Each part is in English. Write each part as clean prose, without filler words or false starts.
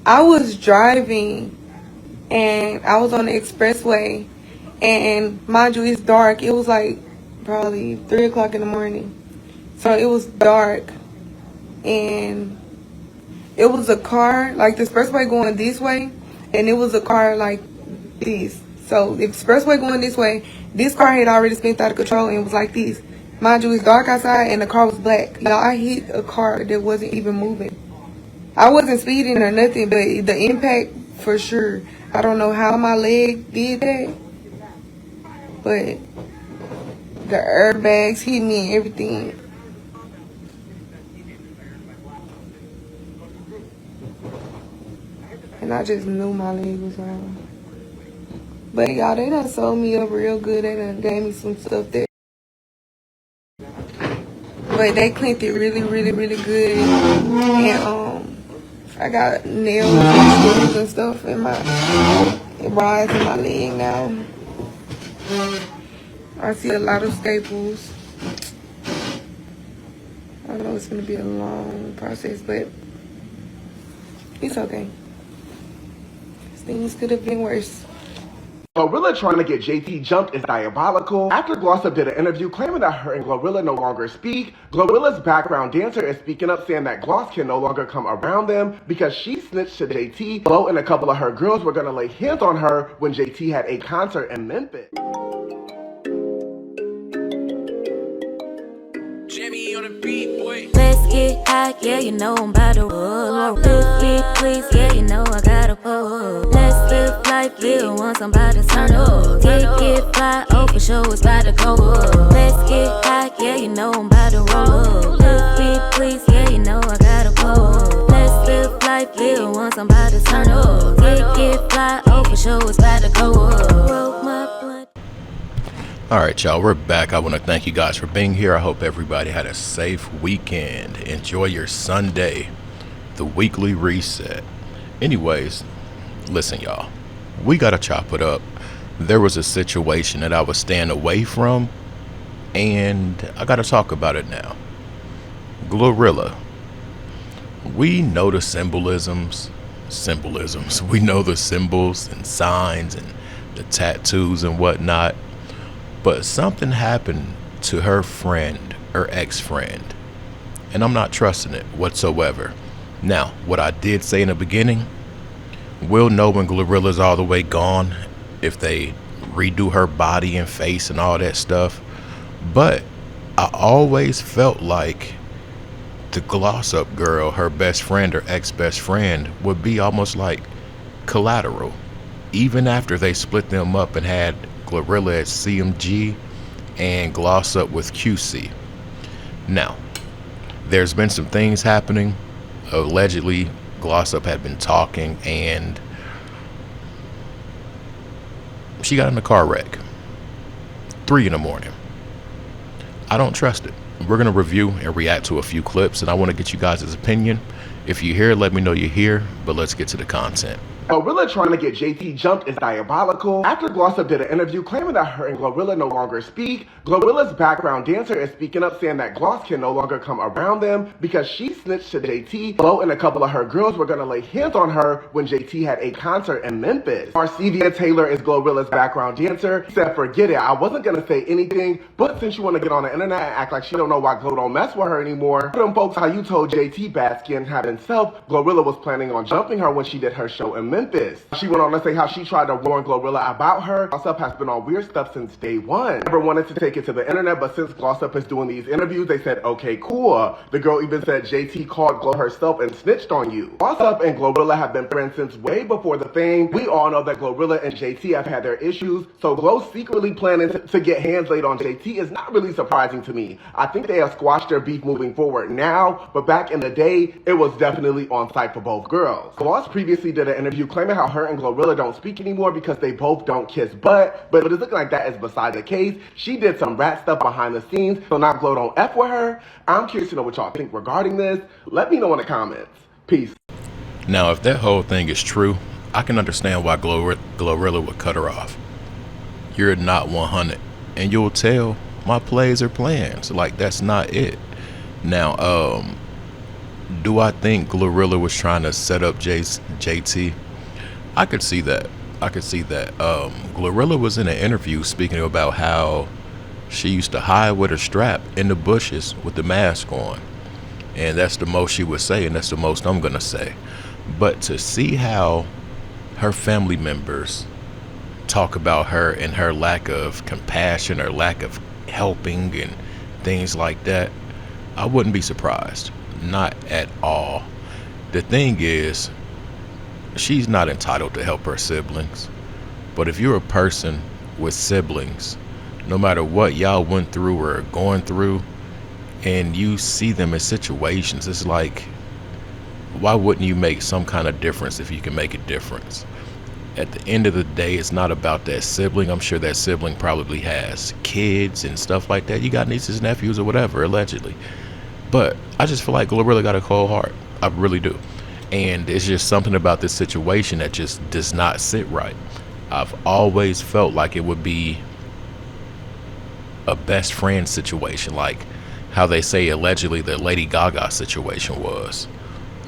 I was driving and I was on the expressway, and mind you, it's dark. It was like probably 3 o'clock in the morning. So it was dark, and it was a car, like the expressway going this way, and it was a car like this. So the expressway going this way, this car had already spun out of control and was like this. Mind you, it's dark outside and the car was black. Y'all, I hit a car that wasn't even moving. I wasn't speeding or nothing, but the impact for sure. I don't know how my leg did that, but the airbags hit me and everything. And I just knew my leg was wrong. But y'all, they done sold me up real good. They done gave me some stuff that, but they cleaned it really, really, really good. And I got nails and screws and stuff in my rods in my leg now. I see a lot of staples. I know it's gonna be a long process, but it's okay. Things could have been worse. Glorilla trying to get JT jumped is diabolical. After Glorilla did an interview claiming that her and Glorilla no longer speak, Glorilla's background dancer is speaking up saying that Gloss can no longer come around them because she snitched to JT. Flo and a couple of her girls were gonna lay hands on her when JT had a concert in Memphis. Jimmy on the beat, boy. Let's get high, yeah, you know I'm about to roll. Let's get please, yeah, you know I gotta pull. Let's live life, live once, I'm about to turn up. Get fly, oh for sure, it's about to go up. Let's get high, yeah, you know I'm about to roll. Let's get please, yeah, you know I gotta pull. Let's live life, live once, I'm about to turn up. Get fly, oh for sure, it's about to go up. Roll my blunt. Alright y'all, we're back. I want to thank you guys for being here. I hope everybody had a safe weekend. Enjoy your Sunday, the weekly reset. Anyways, listen y'all, we gotta chop it up. There was a situation that I was staying away from, and I gotta talk about it now. Glorilla. We know the symbolisms. We know the symbols and signs and the tattoos and whatnot. But something happened to her friend, her ex-friend, and I'm not trusting it whatsoever. Now, what I did say in the beginning, we'll know when Glorilla's all the way gone, if they redo her body and face and all that stuff. But I always felt like the Gloss Up girl, her best friend or ex-best friend, would be almost like collateral. Even after they split them up and had Glorilla at CMG and Gloss Up with QC. Now, there's been some things happening. Allegedly, Gloss Up had been talking and she got in a car wreck. 3 in the morning. I don't trust it. We're going to review and react to a few clips, and I want to get you guys' opinion. If you're here, let me know you're here, but let's get to the content. Glorilla trying to get JT jumped is diabolical. After Glorilla did an interview claiming that her and Glorilla no longer speak, Glorilla's background dancer is speaking up saying that Gloss can no longer come around them because she snitched to JT. Flo and a couple of her girls were gonna lay hands on her when JT had a concert in Memphis. Marcevia Taylor is Glorilla's background dancer. She said, forget it, I wasn't gonna say anything, but since you wanna get on the internet and act like she don't know why Glo don't mess with her anymore, tell them folks how you told JT bad skin had himself, Glorilla was planning on jumping her when she did her show in Memphis. She went on to say how she tried to warn Glorilla about her. Gloss Up has been on weird stuff since day one. Never wanted to take it to the internet, but since Gloss Up is doing these interviews, they said, okay, cool. The girl even said JT called Glo herself and snitched on you. Gloss Up and Glorilla have been friends since way before the fame. We all know that Glorilla and JT have had their issues, so Glo secretly planning to get hands laid on JT is not really surprising to me. I think they have squashed their beef moving forward now, but back in the day, it was definitely on site for both girls. Gloss previously did an interview claiming how her and Glorilla don't speak anymore because they both don't kiss butt, but it's looking like that is beside the case. She did some rat stuff behind the scenes, so now Glo don't F with her. I'm curious to know what y'all think regarding this. Let me know in the comments. Peace. Now, if that whole thing is true, I can understand why Glorilla would cut her off. You're not 100, and you'll tell my plays are plans. Like, that's not it. Now, Do I think Glorilla was trying to set up JT? I could see that. I could see that. Glorilla was in an interview speaking about how she used to hide with her strap in the bushes with the mask on. And that's the most she would say, and that's the most I'm going to say. But to see how her family members talk about her and her lack of compassion, her lack of helping and things like that, I wouldn't be surprised. Not at all. The thing is, she's not entitled to help her siblings. But if you're a person with siblings, no matter what y'all went through or are going through, and you see them in situations, it's like, why wouldn't you make some kind of difference if you can make a difference? At the end of the day, it's not about that sibling. I'm sure that sibling probably has kids and stuff like that. You got nieces, nephews, or whatever, allegedly. But I just feel like Glorilla got a cold heart. I really do. And it's just something about this situation that just does not sit right. I've always felt like it would be a best friend situation, like how they say allegedly the Lady Gaga situation was.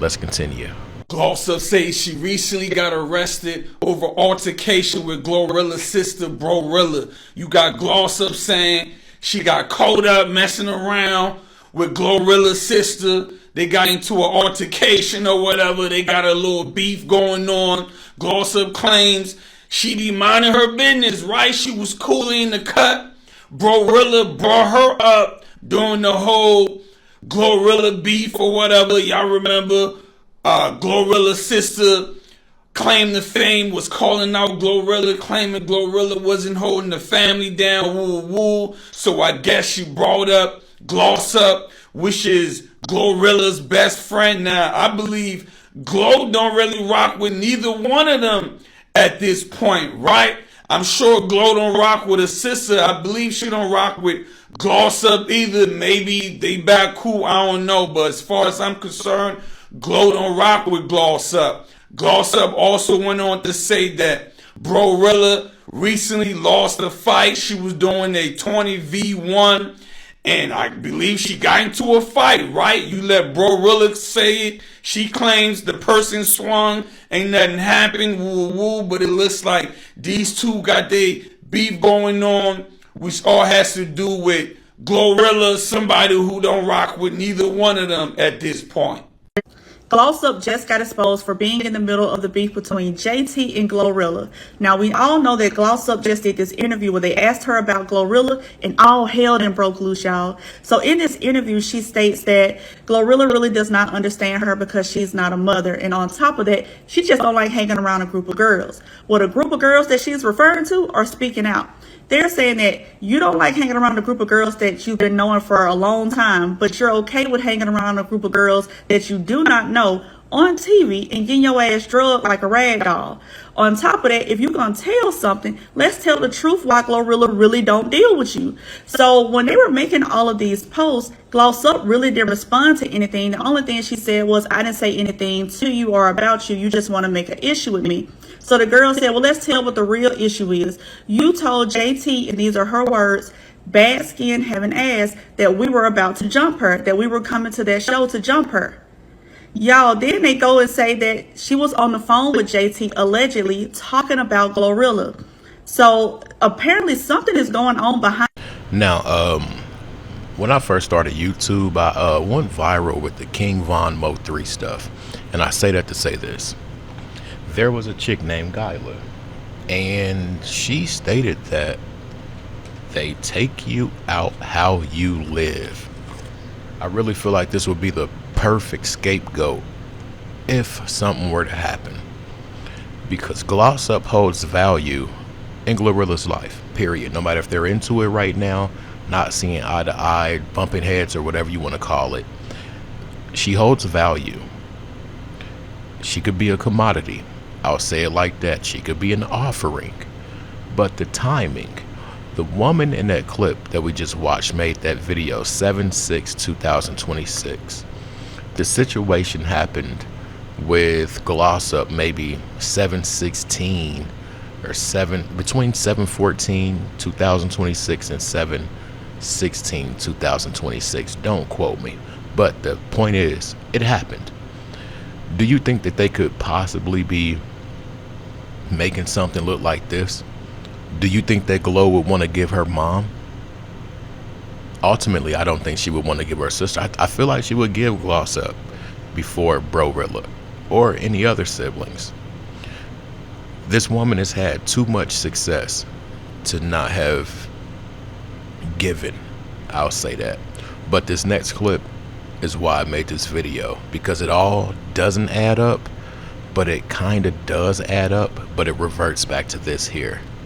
Let's continue. Glossa says she recently got arrested over altercation with Glorilla's sister, Glorilla. You got Glossa saying she got caught up messing around with Glorilla's sister. They got into an altercation or whatever. They got a little beef going on. Glossa claims she be minding her business, right? She was coolly in the cut. Glorilla brought her up during the whole Glorilla beef or whatever. Y'all remember Glorilla's sister claimed the fame, was calling out Glorilla, claiming Glorilla wasn't holding the family down, woo woo. So I guess she brought up Glossa, which is Glorilla's best friend. Now, I believe Glow don't really rock with neither one of them at this point, right? I'm sure Glow don't rock with her sister. I believe she don't rock with Glossa either. Maybe they back cool, I don't know. But as far as I'm concerned, Glow don't rock with Glossa. Glossa also went on to say that Glorilla recently lost a fight. She was doing a 20v1. And I believe she got into a fight, right? You let Glorilla say it. She claims the person swung, ain't nothing happened, woo woo. But it looks like these two got their beef going on, which all has to do with Glorilla, somebody who don't rock with neither one of them at this point. Glossa just got exposed for being in the middle of the beef between JT and Glorilla. Now, we all know that Glossa just did this interview where they asked her about Glorilla and all hell then broke loose, y'all. So in this interview, she states that Glorilla really does not understand her because she's not a mother. And on top of that, she just don't like hanging around a group of girls. Well, the group of girls that she's referring to are speaking out. They're saying that you don't like hanging around a group of girls that you've been knowing for a long time, but you're okay with hanging around a group of girls that you do not know on TV and getting your ass drugged like a rag doll. On top of that, if you're going to tell something, let's tell the truth why Glorilla really don't deal with you. So when they were making all of these posts, Glossa really didn't respond to anything. The only thing she said was, I didn't say anything to you or about you. You just want to make an issue with me. So the girl said, well, let's tell what the real issue is. You told JT, and these are her words, bad skin, having ass, that we were about to jump her, that we were coming to that show to jump her. Y'all, then they go and say that she was on the phone with JT allegedly talking about Glorilla. So apparently something is going on behind. Now, when I first started YouTube, I went viral with the King Von Mo 3 stuff. And I say that to say this. There was a chick named Gyla, and she stated that they take you out how you live. I really feel like this would be the perfect scapegoat if something were to happen, because Gloss upholds value in Glorilla's life, period. No matter if they're into it right now, not seeing eye to eye, bumping heads, or whatever you want to call it, she holds value. She could be a commodity. I'll say it like that. She could be an offering. But the timing, the woman in that clip that we just watched made that video 7/6/2026. The situation happened with Gloss Up maybe 7/16 or between 7/14/2026 and 7/16/2026. Don't quote me. But the point is, it happened. Do you think that they could possibly be making something look like this? Do you think that Glo would want to give her mom? Ultimately, I don't think she would want to give her sister. I feel like she would give Gloss up before Glorilla or any other siblings. This woman has had too much success to not have given. I'll say that. But this next clip is why I made this video, because it all doesn't add up, but it kind of does add up, but it reverts back to this here.